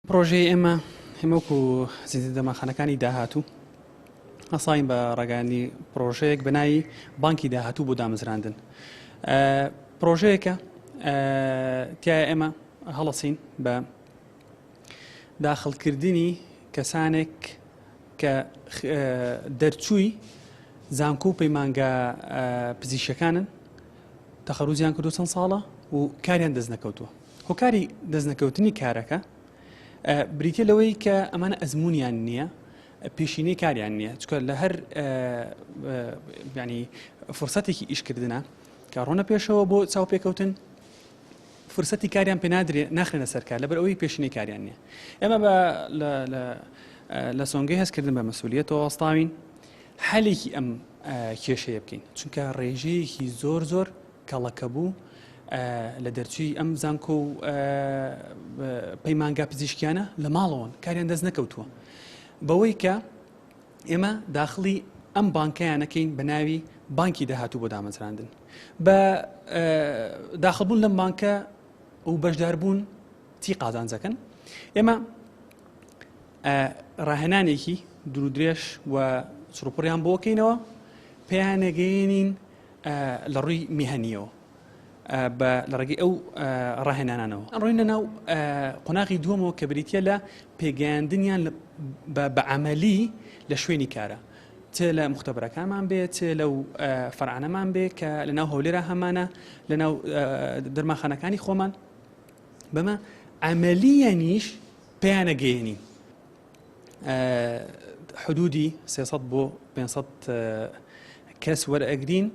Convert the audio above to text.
پرۆژەی ئێمە هەمووکو زیندە دەماخانەکانی داهاتوو ئەساین بە ڕێگەیاندنی پرۆژەیەک بەناوی بانکی داهاتوو بۆ دامەزراندن. پرۆژەیەکە تایە ئێمە هەڵەسین بە داخڵکردنی کەسانێک کە دەرچووی زانکۆ و پەیمانگە پزیشکەکانن تەخەڕوجیان کردو چەند ساڵە و کاریان دەست نەکەوتووە. هۆکاری دەستنەکەوتنی کارەکە بریتە لەوەی کە ئەمانە ئەزممویان نییە، پێشینەی کاریان نییە، چکە لە هەر ینی فرسەتێکی ئیشکردنە کە ڕۆنە پێشەوە بۆ چاوپێکەوتن فرسەتی کاریان پێ ناخرێنە سەرکار لەبەر ئەوەی پێشینەی کاریان نییە. ئێمە لە سۆنگەی هەستکردن بە مەسئولیەتەوە وەستاوین حەلێکی ئەم کێشەیە بکەین، چونکە ڕێژەیەکی زۆر کەڵەکە بوو لە دەرچووی ئەم زانکۆ و پەیمانگا پزیشکیانە لە ماڵەوەن کاریان دەست نەکەوتووە، بەوەی کە ئێمە داخلی ئەم بانکەیانەکەین بە ناوی بانکی داهاتوو بۆ دامەزراندن. بە داخلبوون لەم بانکە و بەشداربوون چی قازانجەکەن؟ ئێمە ڕاهێنانێکی دوورودرێژ و سروپڕیان بۆکەینەوە پێیانەگەێنین لە ڕووی میهەنیەوە لە ڕێگەی ئەو ڕاهێنانانەوە ڕۆینە ناو قۆناغی دووەمەوە کە بریتە لە پێگەیاندنیان بە عەمەلی لە شوێنی کارە، چ لە مختبەرەکانمان بێت، چ لەو فەرعانەمان بێت کە لە ناو هەولێرە هەمانە لە ناو دەرماخانەکانی خۆمان بەمە عەمەلیەنیش پێیانەگەێنین. حدودی 300 بۆ 500 کەس وەرئەگرین